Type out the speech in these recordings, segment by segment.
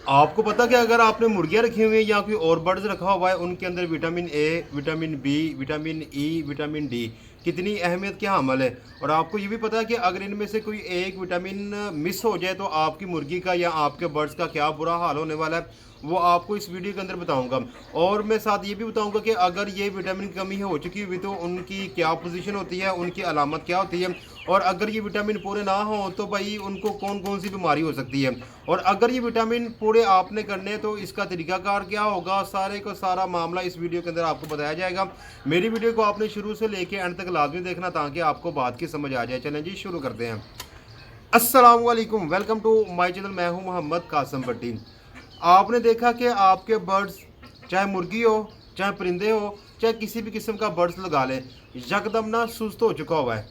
आपको पता कि अगर आपने मुर्गियां रखी हुई हैं या कोई और बर्ड्स रखा हुआ है, उनके अंदर vitamin A, vitamin B, vitamin E, vitamin D कितनी अहमियत क्या हामल है। और आपको ये भी पता है कि अगर इनमें से कोई एक विटामिन मिस हो जाए तो आपकी मुर्गी का या आपके बर्ड्स का क्या बुरा हाल होने वाला है, वो आपको इस वीडियो के अंदर बताऊंगा। और मैं साथ ये भी बताऊंगा कि अगर ये विटामिन की कमी हो चुकी हुई तो उनकी क्या पोजीशन होती है, उनकी अलामत क्या होती है, और अगर ये विटामिन पूरे ना हो तो भाई उनको कौन कौन सी बीमारी हो सकती है। और अगर ये विटामिन पूरे आपने करने तो इसका तरीकाकार क्या होगा, सारे को सारा मामला इस वीडियो के अंदर आपको बताया जाएगा। मेरी वीडियो को आपने शुरू से लेके एंड तक लाजमी देखना ताकि आपको बात की समझ आ जाए। चलें जी शुरू करते हैं। अस्सलाम वालेकुम, वेलकम टू माय चैनल। मैं हूं मोहम्मद कासम भट्टी। आपने देखा कि आपके बर्ड्स, चाहे मुर्गी हो, चाहे परिंदे हो, चाहे किसी भी किस्म का बर्ड्स लगा लें, यकदम ना सुस्त हो चुका हुआ है।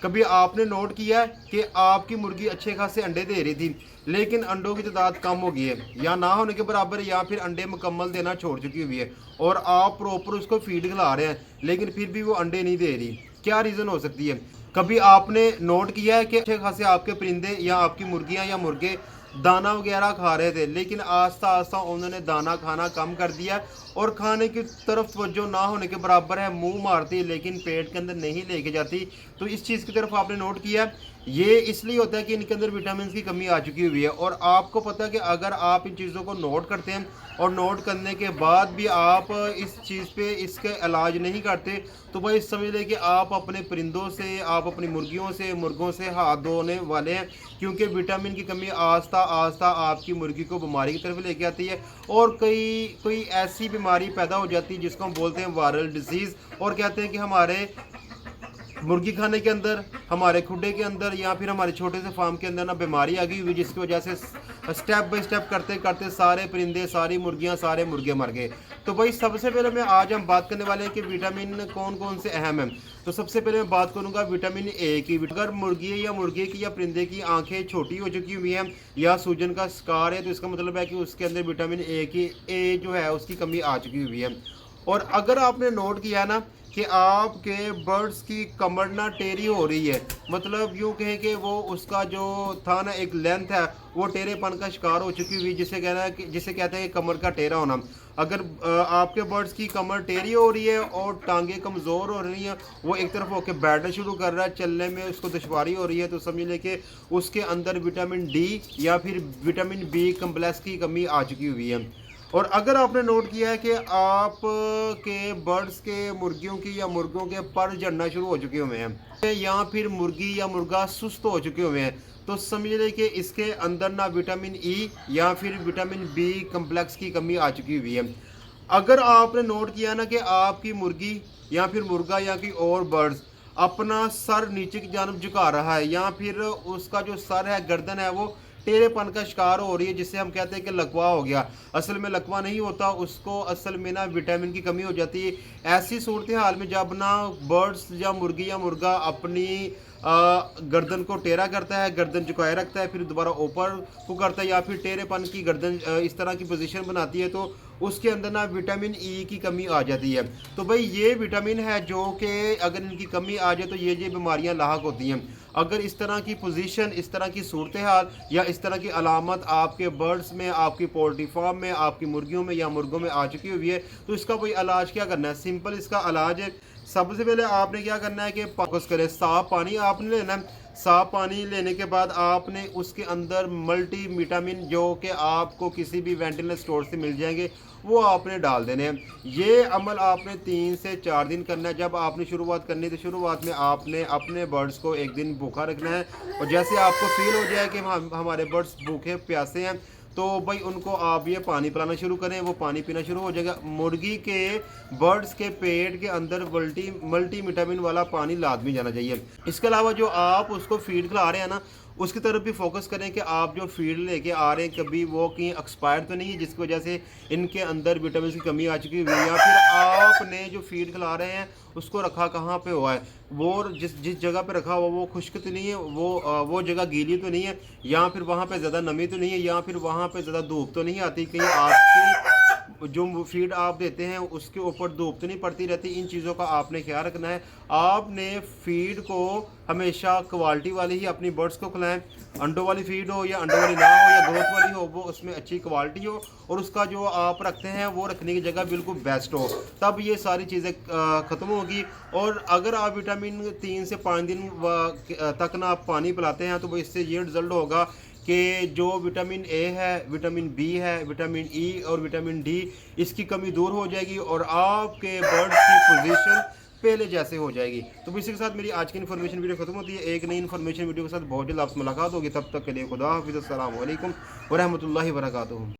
कभी आपने नोट किया है कि आपकी मुर्गी अच्छे खासे अंडे दे रही थी लेकिन अंडों की तादाद कम हो गई है या ना होने के बराबर, या फिर अंडे मुकम्मल देना छोड़ चुकी हुई है, और आप प्रॉपर उसको फीड खिला रहे हैं लेकिन फिर भी वो अंडे नहीं दे रही। क्या रीज़न हो सकती है? कभी आपने नोट किया है कि अच्छे खासे आपके परिंदे या आपकी मुर्गियां या मुर्गे दाना वगैरह खा रहे थे लेकिन आस्ता आस्ता उन्होंने दाना खाना कम कर दिया और खाने की तरफ तवज्जो ना होने के बराबर है, मुंह मारती लेकिन पेट के अंदर नहीं लेके जाती। तो इस चीज़ की तरफ आपने नोट किया। ये इसलिए होता है कि इनके अंदर विटामिन की कमी आ चुकी हुई है। और आपको पता है कि अगर आप इन चीज़ों को नोट करते हैं और नोट करने के बाद भी आप इस चीज़ पे इसके इलाज नहीं करते तो भाई समझ लें कि आप अपने परिंदों से, आप अपनी मुर्गियों से, मुर्गों से हाथ धोने वाले हैं, क्योंकि विटामिन की कमी आस्ता आस्ता आपकी मुर्गी को बीमारी की तरफ लेके आती है और कोई ऐसी बीमारी पैदा हो जाती है जिसको हम बोलते हैं वायरल डिजीज़। और कहते हैं कि हमारे मुर्गी खाने के अंदर, हमारे खुडे के अंदर या फिर हमारे छोटे से फार्म के अंदर ना बीमारी आ गई हुई, जिसकी वजह से स्टेप बाय स्टेप करते करते सारे परिंदे, सारी मुर्गियां, सारे मुर्गे मर गए। तो भाई सबसे पहले मैं आज हम बात करने वाले हैं कि विटामिन कौन कौन से अहम हैं। तो सबसे पहले मैं बात करूंगा विटामिन ए की। अगर मुर्गी या मुर्गे की या परिंदे की आंखें छोटी हो चुकी हुई हैं या सूजन का शिकार है तो इसका मतलब है कि उसके अंदर विटामिन ए जो है उसकी कमी आ चुकी हुई है। और अगर आपने नोट किया ना कि आपके बर्ड्स की कमर ना टेढ़ी हो रही है, मतलब यूँ कहें कि वो उसका जो था ना एक लेंथ है वो टेढ़ेपन का शिकार हो चुकी हुई, जिसे कहना है कि जिसे कहते हैं कि कमर का टेढ़ा होना। अगर आपके बर्ड्स की कमर टेढ़ी हो रही है और टांगे कमज़ोर हो रही हैं, वो एक तरफ होकर बैठना शुरू कर रहा है, चलने में उसको दुश्वारी हो रही है, तो समझ लें कि उसके अंदर विटामिन डी या फिर विटामिन बी कम्प्लेक्स की कमी आ चुकी हुई है। और अगर आपने नोट किया है कि आप के बर्ड्स के, मुर्गियों की या मुर्गों के पर झड़ना शुरू हो चुके हुए हैं या फिर मुर्गी या मुर्गा सुस्त हो चुके हुए हैं, तो समझ लें कि इसके अंदर ना विटामिन ई या फिर विटामिन बी कम्प्लेक्स की कमी आ चुकी हुई है। अगर आपने नोट किया ना कि आपकी मुर्गी या फिर मुर्गा या कोई और बर्ड्स अपना सर नीचे की जानब झुका रहा है या फिर उसका जो सर है, गर्दन है, वो टेढ़ेपन का शिकार हो रही है, जिससे हम कहते हैं कि लकवा हो गया। असल में लकवा नहीं होता, उसको असल में ना विटामिन की कमी हो जाती है। ऐसी सूरत हाल में जब ना बर्ड्स या मुर्गी या मुर्गा अपनी गर्दन को टेढ़ा करता है, गर्दन झुकाए रखता है, फिर दोबारा ऊपर को करता है या फिर टेढ़ेपन की गर्दन इस तरह की पोजीशन बनाती है, तो उसके अंदर ना विटामिन ई की कमी आ जाती है। तो भाई ये विटामिन है जो कि अगर इनकी कमी आ जाए तो ये बीमारियां लाहक होती हैं। अगर इस तरह की पोजीशन, इस तरह की सूरत हाल या इस तरह की अलामत आपके बर्ड्स में, आपकी पोल्ट्री फार्म में, आपकी मुर्गियों में या मुर्गों में आ चुकी हुई है तो इसका कोई इलाज क्या करना है? सिंपल इसका इलाज है, सबसे पहले आपने क्या करना है कि फोकस करें, साफ पानी आपने लेना है। साफ पानी लेने के बाद आपने उसके अंदर मल्टी विटामिन जो कि आपको किसी भी वेंटिलेटर स्टोर से मिल जाएंगे वो आपने डाल देने हैं। ये अमल आपने 3 से 4 दिन करना है। जब आपने शुरुआत करनी है तो शुरुआत में आपने अपने बर्ड्स को एक दिन भूखा रखना है, और जैसे आपको फील हो जाए कि हमारे बर्ड्स भूखे प्यासे हैं तो भाई उनको आप ये पानी पिलाना शुरू करें, वो पानी पीना शुरू हो जाएगा। मुर्गी के, बर्ड्स के पेट के अंदर मल्टी विटामिन वाला पानी लाजमी जाना चाहिए। इसके अलावा जो आप उसको फीड खिला रहे हैं ना उसकी तरफ भी फोकस करें कि आप जो फीड लेके आ रहे हैं कभी वो कहीं एक्सपायर तो नहीं है जिसकी वजह से इनके अंदर विटामिन की कमी आ चुकी हुई है, या फिर आपने जो फीड खिला रहे हैं उसको रखा कहाँ पे हुआ है, वो जिस जगह पे रखा हुआ वो खुश्क तो नहीं है, वो जगह गीली तो नहीं है, या फिर वहाँ पे ज़्यादा नमी तो नहीं है, या फिर वहाँ पे ज़्यादा धूप तो नहीं आती, कहीं आपकी जो फीड आप देते हैं उसके ऊपर धूप तो नहीं पड़ती रहती, इन चीज़ों का आपने ख्याल रखना है। आपने फीड को हमेशा क्वालिटी वाली ही अपनी बर्ड्स को खिलाएं, अंडों वाली फीड हो या अंडों वाली ना हो या ग्रोथ वाली हो, वो उसमें अच्छी क्वालिटी हो और उसका जो आप रखते हैं वो रखने की जगह बिल्कुल बेस्ट हो, तब ये सारी चीज़ें ख़त्म होगी। और अगर आप विटामिन 3 से 5 दिन तक ना आप पानी पिलाते हैं तो इससे ये रिज़ल्ट होगा कि जो विटामिन ए है, विटामिन बी है, विटामिन ई और विटामिन डी, इसकी कमी दूर हो जाएगी और आपके बर्ड्स की पोजीशन पहले जैसे हो जाएगी। तो इसी के साथ मेरी आज की इन्फॉर्मेशन वीडियो खत्म होती है। एक नई इन्फॉर्मेशन वीडियो के साथ बहुत जल्द आपसे मुलाकात होगी। तब तक के लिए खुदा हाफिज़, अस्सलाम वालेकुम व रहमतुल्लाहि व बरकातुहू।